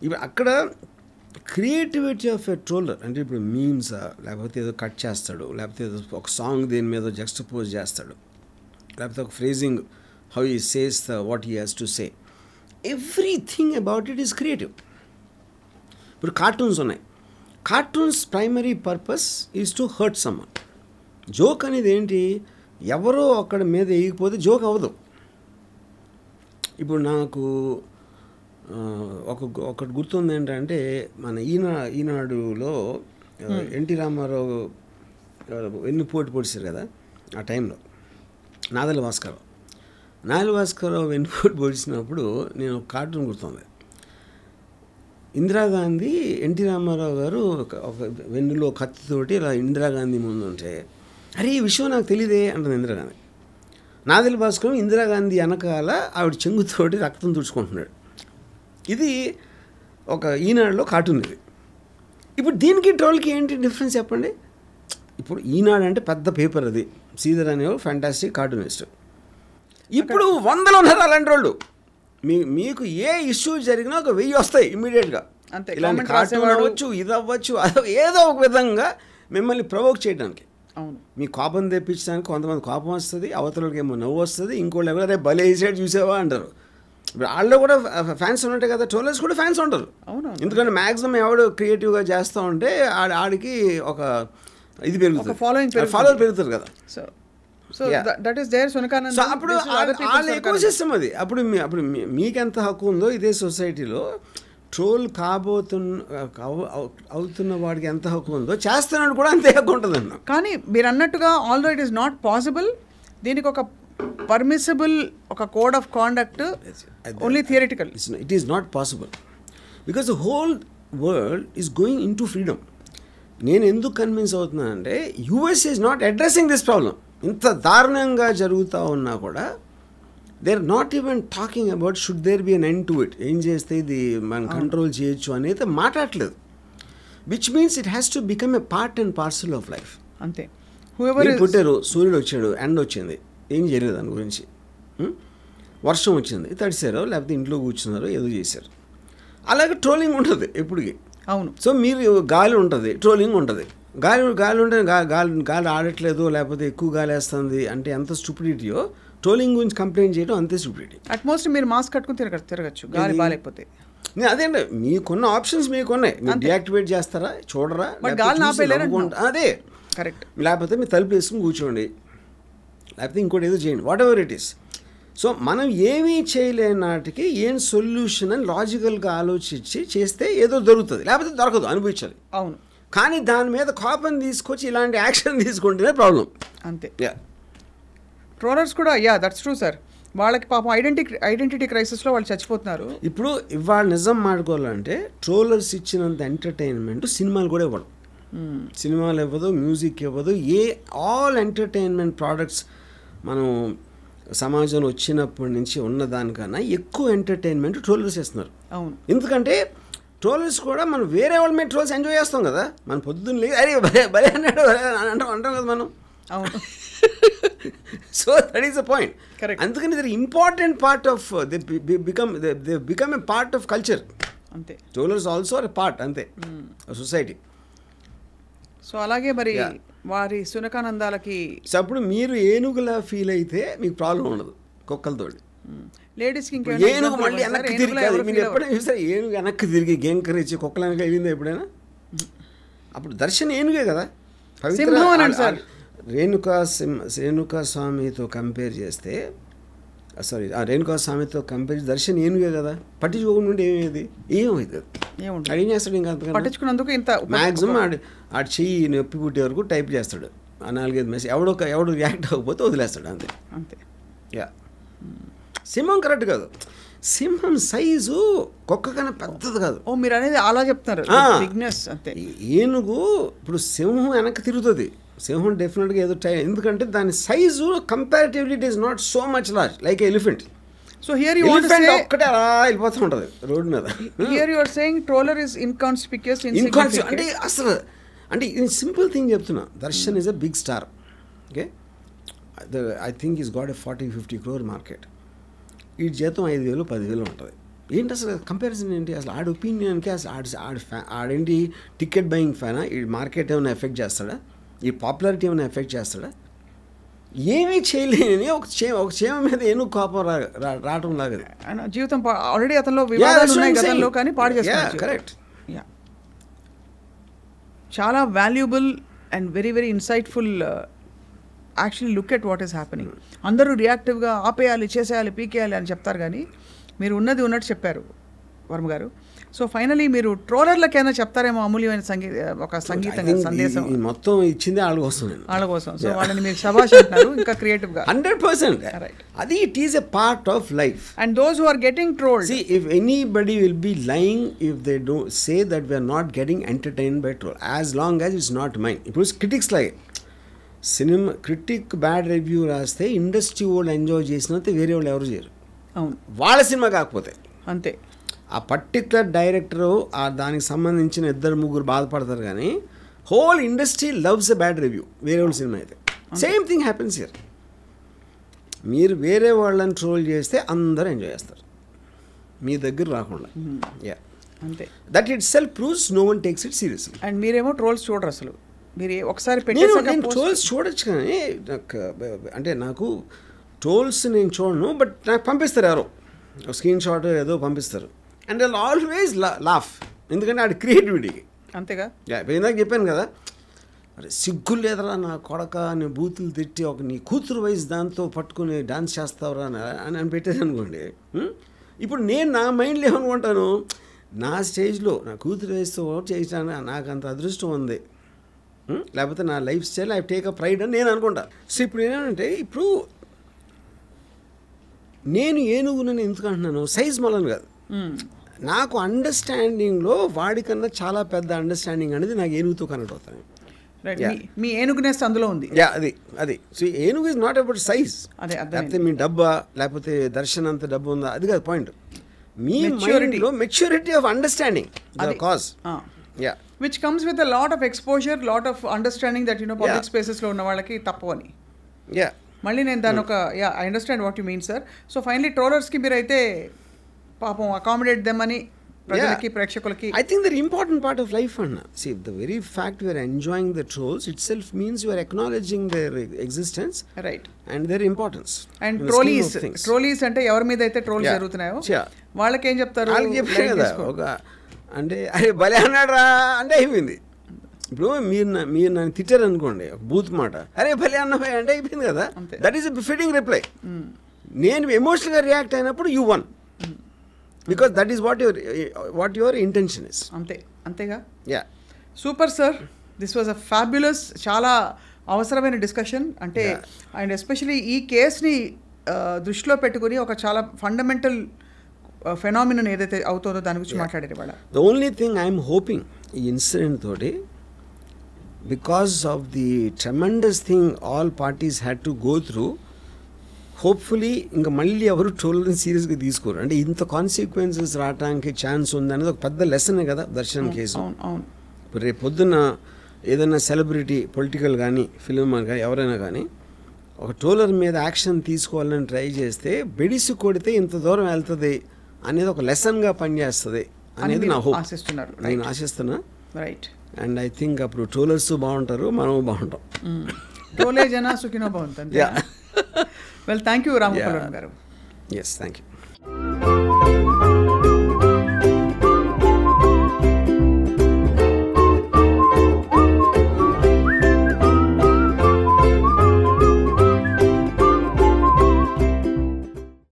ఇప్పుడు అక్కడ creativity of a troller అంటే ఇప్పుడు మీమ్స్ లేకపోతే ఏదో కట్ చేస్తాడు, లేకపోతే ఏదో ఒక సాంగ్ దేని మీద జక్స్టపోజ్ చేస్తాడు, లేకపోతే ఒక phrasing how he says what he has to say, everything about it is creative. ఇప్పుడు కార్టూన్స్ ఉన్నాయి, cartoons primary purpose is to hurt someone. Joke అనేది ఏంటి, ఎవరో అక్కడ మీద వేయకపోతే జోక్ అవ్వదు. ఇప్పుడు నాకు ఒకటి గుర్తుంది ఏంటంటే, మన ఈనాడులో ఎన్టీ రామారావు వెన్నుపోటు పొడిచారు కదా ఆ టైంలో, నాదెళ్ల భాస్కరరావు వెన్నుపోటు పొడిచినప్పుడు నేను ఒక కార్టూన్ గుర్తుంది. ఇందిరాగాంధీ ఎన్టీ రామారావు గారు ఒక వెన్నులో కత్తితోటి ఇలా ఇందిరాగాంధీ ముందు ఉంటే, అరే ఈ విషయం నాకు తెలియదే అంటుంది ఇందిరాగాంధీ. నాదెళ్ల భాస్కరం ఇందిరాగాంధీ వెనకాల ఆవిడ చెంగుతోటి రక్తం తుడుచుకుంటున్నాడు. ఇది ఒక ఈనాడులో కార్టూన్ ఇది. ఇప్పుడు దీనికి ట్రోల్కి ఏంటి డిఫరెన్స్ చెప్పండి. ఇప్పుడు ఈనాడు అంటే పెద్ద పేపర్, అది శ్రీధర్ అనేవాడు ఫ్యాంటాస్టిక్ కార్టూనిస్ట్. ఇప్పుడు వందలు ఉన్నారు అలాంటి వాళ్ళు. మీకు ఏ ఇష్యూ జరిగినా ఒక 1000 వస్తాయి ఇమ్మీడియట్గా. ఇలాంటి కార్టూన్ అవ్వచ్చు, ఇది అవ్వచ్చు, ఏదో ఒక విధంగా మిమ్మల్ని ప్రొవోక్ చేయడానికి, మీ కోపం తెప్పించడానికి. కొంతమంది కోపం వస్తుంది, అవతలకి ఏమో నవ్వు వస్తుంది, ఇంకోళ్ళు ఎవరైనా భలే వేసాడు చూసావా అంటారు. ఇప్పుడు వాళ్ళు కూడా ఫ్యాన్స్ ఉన్నట్టే కదా, ట్రోలర్స్ కూడా ఫ్యాన్స్ ఉంటారు. ఎందుకంటే మ్యాక్సిమం ఎవడు క్రియేటివ్గా చేస్తూ ఉంటే ఆడికి ఒక ఇది పెరుగుతుంది, ఫాలోవర్ పెరుగుతారు కదా. అప్పుడు వాళ్ళ ఎకో సిస్టమ్ అది. అప్పుడు మీకెంత హక్కు ఉందో ఇదే సొసైటీలో ట్రోల్ అవుతున్న వాడికి ఎంత హక్కు ఉందో చేస్తున్నాడు కూడా అంతే హక్కు ఉంటుందన్న. కానీ మీరు అన్నట్టుగా although it is not possible, దీనికి ఒక పర్మిసిబుల్ ఒక code of conduct only theoretical. It is not possible because the whole world is going in to freedom. నేను ఎందుకు కన్విన్స్ అవుతున్నానంటే US is not addressing this problem. ఇంత దారుణంగా జరుగుతూ ఉన్నా కూడా they are not even talking about should there be an end to it, ఏం చేస్తే ఇది మనం కంట్రోల్ చేయొచ్చు అనేది మాట్లాడలేదు. Which means it has to become a part and parcel of life. అంతే. పుట్టారు, సూర్యుడు వచ్చాడు, ఎండ వచ్చింది, ఏం చేయలేదు దాని గురించి. వర్షం వచ్చింది, తడిసారో లేకపోతే ఇంట్లో కూర్చున్నారో ఏదో చేశారు. అలాగే ట్రోలింగ్ ఉంటుంది ఎప్పటికి. అవును. సో మీరు గాలి ఉంటుంది, ట్రోలింగ్ ఉంటుంది. గాలి ఉంటే గాలి ఆడట్లేదు లేకపోతే ఎక్కువ గాలి వేస్తుంది అంటే ఎంత స్టూపిడిటీయో, ట్రోలింగ్ గురించి కంప్లైంట్ చేయడం అంతే స్టూపిడిటీ. అట్మోస్ట్ మీరు మాస్క్ కట్టుకుని తిరగచ్చు గాలి బాగాలేకపోతే. అదేండి, మీకున్న ఆప్షన్స్ మీకున్నాయి, మీరు డియాక్టివేట్ చేస్తారా, చూడరా, అదే కరెక్ట్. లేకపోతే మీరు తలుపు వేసుకుని కూర్చోండి, లేకపోతే ఇంకోటి ఏదో చేయండి, what ever it is. So మనం ఏమీ చేయలేని నాటికి ఏం సొల్యూషన్ అని లాజికల్గా ఆలోచించి చేస్తే ఏదో దొరుకుతుంది, లేకపోతే దొరకదు, అనుభవించాలి. అవును. కానీ దాని మీద కోపం తీసుకొచ్చి ఇలాంటి యాక్షన్ తీసుకుంటేనే ప్రాబ్లం. అంతే. ట్రోలర్స్ కూడా దట్స్ ట్రూ సార్. వాళ్ళకి పాపం ఐడెంటిటీ క్రైసిస్లో వాళ్ళు చచ్చిపోతున్నారు. ఇప్పుడు ఇవాళ నిజం మాట్లాడుకోవాలంటే ట్రోలర్స్ ఇచ్చినంత ఎంటర్టైన్మెంట్ సినిమాలు కూడా ఇవ్వడం. సినిమాలు ఇవ్వదు, మ్యూజిక్ ఇవ్వదు, ఆల్ ఎంటర్టైన్మెంట్ ప్రోడక్ట్స్ మనం సమాజంలో వచ్చినప్పటి నుంచి ఉన్నదానికన్నా ఎక్కువ ఎంటర్టైన్మెంట్ ట్రోలర్స్ ఇస్తున్నారు. అవును. ఎందుకంటే ట్రోలర్స్ కూడా మనం వేరే వాళ్ళ మీద ట్రోల్స్ ఎంజాయ్ చేస్తాం కదా. మనం పొద్దున్న లేదు అరే భలే అన్నాడు అంటాం కదా మనం. అవును. So that is the point. అందుకని ఇది important part of they become a part of culture. అంతే. Trollers also are a part అంతే సొసైటీ. సో అలాగే మరి వారి సునకానందాలకి అప్పుడు మీరు ఏనుగులా ఫీల్ అయితే మీకు ప్రాబ్లం ఉండదు కుక్కలతో. లేడీస్కి ఏనుగు మళ్ళీ వెనక్కి తిరిగి, మీరు ఎప్పుడైనా చూసారు ఏనుగు వెనక్కి తిరిగి గేంకరించి కుక్కలు వెనక వెళ్ళిందా ఎప్పుడైనా? అప్పుడు దర్శన్ ఏనుగే కదా. రేణుకా స్వామితో కంపేర్ చేస్తే రేణుకా స్వామితో కంపేర్ దర్శన్ ఏనుగే కదా. పట్టించుకోకుండా ఏమేది ఏమవుతుంది, ఏం చేస్తాడు ఇంకా పట్టించుకున్నందుకు ఇంత మ్యాక్సిమం ఆడు చెయ్యి నొప్పి పుట్టే వరకు టైప్ చేస్తాడు, 4-5 మెసేజ్ ఎవడు రియాక్ట్ అవ్వకపోతే వదిలేస్తాడు అంతే. అంతే. సింహం కరెక్ట్ కాదు. సింహం సైజు కుక్క కన్నా పెద్దది కాదు. ఓ మీరు అనేది అలా చెప్తున్నారు. అంతే. ఏనుగు ఇప్పుడు సింహం వెనక్కి తిరుగుతుంది, సింహం డెఫినెట్గా ఏదో టైం, ఎందుకంటే దాని size comparatively it is not so much large like elephant. So here you want to say ఒక్కటే అలా వెళ్ళిపోతూ ఉంటుంది రోడ్ మీద. Here you are saying troller is inconspicuous. అంటే అసలు అంటే ఇది సింపుల్ థింగ్ చెప్తున్నా. Darshan is a big star. Okay, I think is got a 40-50 crore market. ఈ జీతం 5,000-10,000 ఉంటుంది. ఏంటి అసలు కంపారిజన్ ఏంటి? అసలు ఆడి ఒపీనియన్కి అసలు ఆడేంటి టికెట్ బయింగ్ ఫ్యానా? ఈ మార్కెట్ ఏమైనా ఎఫెక్ట్ చేస్తాడా? ఈ పాపులారిటీ ఏమైనా ఎఫెక్ట్ చేస్తాడా? ఏమీ చేయలేని ఒక క్షేమ మీద ఏనుగు కోపం రావటం లాగా జీవితం ఆల్రెడీ అతనిలో వివాదాలు ఉన్నాయి గతంలో, కానీ పాడు చేస్తున్నారు. కరెక్ట్. చాలా valuable and very very insightful. Actually look at what is happening. అందరూ రియాక్టివ్గా ఆపేయాలి, చేసేయాలి, పీకేయాలి అని చెప్తారు, కానీ మీరు ఉన్నది ఉన్నట్టు చెప్పారు వర్మ గారు. సో ఫైనలీ మీరు ట్రోలర్లకైనా చెప్తారేమో అమూల్యమైన ఒక సంగీతంగా సందేశం. మొత్తం ఇచ్చింది వాళ్ళ కోసం, వాళ్ళ కోసం. సో వాళ్ళని మీరు శభాష్ అంటున్నారు ఇంకా క్రియేటివ్గా. 100%. అది it is a part of life. And those who are getting trolled, see, if anybody will be lying if they don't say that we are not getting entertained by troll, as long as it's not mine. ఇప్పుడు critics like cinema critic bad review రాస్తే industry వాళ్ళు enjoy చేసినంత వేరే వాళ్ళు ఎవరు చేయరు. అవును, వాళ్ళ సినిమా కాకపోతే అంతే. ఆ పర్టికులర్ డైరెక్టరు దానికి సంబంధించిన 2-3 బాధపడతారు, కానీ whole industry loves a bad review వేరే వాళ్ళ సినిమా అయితే. Same thing happens here. మీరు వేరే వాళ్ళని ట్రోల్ చేస్తే అందరూ ఎంజాయ్ చేస్తారు మీ దగ్గర రాకుండా. అంతే. That itself proves no one takes it seriously. And మీరేమో ట్రోల్స్ చూడరు అసలు. మీరు ఒకసారి నేను ట్రోల్స్ చూడొచ్చు, కానీ నాకు అంటే నాకు ట్రోల్స్ నేను చూడను, బట్ నాకు పంపిస్తారు ఎవరో స్క్రీన్ షాట్ ఏదో పంపిస్తారు. అండ్ ఐల్ ఆల్వేస్ లాఫ్, ఎందుకంటే ఆడి క్రియేటివిటీకి. అంతేగా. ఇందాక చెప్పాను కదా, అరే సిగ్గు లేదరా నా కొడక అని బూతులు తిట్టి ఒక నీ కూతురు వయసు దాంతో పట్టుకుని డాన్స్ చేస్తావురా అని పెట్టేది అనుకోండి. ఇప్పుడు నేను నా మైండ్లో ఏమనుకుంటాను, నా స్టేజ్లో నా కూతురు వయసుతో చేసాను, నాకు అంత అదృష్టం ఉంది, లేకపోతే నా life style I take a pride అని నేను అనుకుంటా. సో ఇప్పుడు ఏంటంటే, ఇప్పుడు నేను ఏనుగునని ఎందుకు అంటున్నాను, సైజ్ మొలను కాదు, నాకు అండర్స్టాండింగ్లో వాడికన్నా చాలా పెద్ద అండర్స్టాండింగ్ అనేది నాకు ఏనుగుతో కనెక్ట్ అవుతాను. మీ ఏనుగునేస్తే అందులో ఉంది. అది సో ఏనుగు ఇస్ నాట్ అబౌట్ సైజ్, లేకపోతే మీ డబ్బా, లేకపోతే దర్శనం అంత డబ్బు ఉందా, అది కాదు పాయింట్. మీ మైండ్లో maturity of understanding the cause. Which comes with a lot of exposure, lot of understanding that public spaces లో ఉన్న వాళ్ళకి తప్పు అని. మళ్ళీ నేను దాని ఒక I understand what you mean sir. So finally ట్రోలర్స్కి మీరైతే పాపం అకామిడేట్ దెమ్ అని ప్రజలకి, ప్రేక్షకులకి. I think the important part of life, Anna. See, the very fact we are enjoying the trolls itself means you are acknowledging their existence, right, and their importance. And trolleys అంటే ఎవరి మీద అయితే trolls జరుగుతున్నాయో వాళ్ళకి ఏం చెప్తారు, వాళ్ళకి చెప్పారు కదా, ఒక అంటే అరే భలే అన్నాడు అంటే అయిపోయింది. ఇప్పుడు మీరు నన్ను తిట్టారు అనుకోండి, ఒక బూత్ మాట, అరే భలే అన్నవే అంటే అయిపోయింది కదా. That is a befitting reply. నేను ఎమోషనల్గా రియాక్ట్ అయినప్పుడు you won, because that is what your intention is. అంతేగా. Super sir, this was a fabulous, చాలా అవసరమైన డిస్కషన్. అంటే అండ్ ఎస్పెషలీ ఈ కేసుని దృష్టిలో పెట్టుకుని ఒక చాలా ఫండమెంటల్ ఫెనామినన్ ఏదైతే అవుతుందో దాని గురించి మాట్లాడారు ఇవాళ. The only thing I'm hoping ఈ ఇన్సిడెంట్ తోటి, because of the tremendous thing all parties had to go through, hopefully ఇంకా మళ్ళీ ఎవరు ట్రోల్ని సీరియస్గా తీసుకోరు. అంటే ఇంత కాన్సిక్వెన్సెస్ రావడానికి ఛాన్స్ ఉందనేది ఒక పెద్ద లెసనే కదా దర్శన్ కేసు. ఇప్పుడు రేపు పొద్దున్న ఏదైనా సెలబ్రిటీ, పొలిటికల్ కానీ ఫిల్మ్ కానీ ఎవరైనా కానీ ఒక ట్రోలర్ మీద యాక్షన్ తీసుకోవాలని ట్రై చేస్తే బెడిసి కొడితే ఇంత దూరం వెళ్తుంది అనేది ఒక లెసన్గా పనిచేస్తుంది అనేది నా హోప్. నేను ఆశిస్తున్నా. రైట్. అండ్ ఐ థింక్ అప్పుడు ట్రోలర్స్ బాగుంటారు, మనం బాగుంటాం. ట్రోలే జన సుఖినో బాగుంటుంది. వెల్, థ్యాంక్ యూ రామగోపాల్ గారు. Yes, thank you.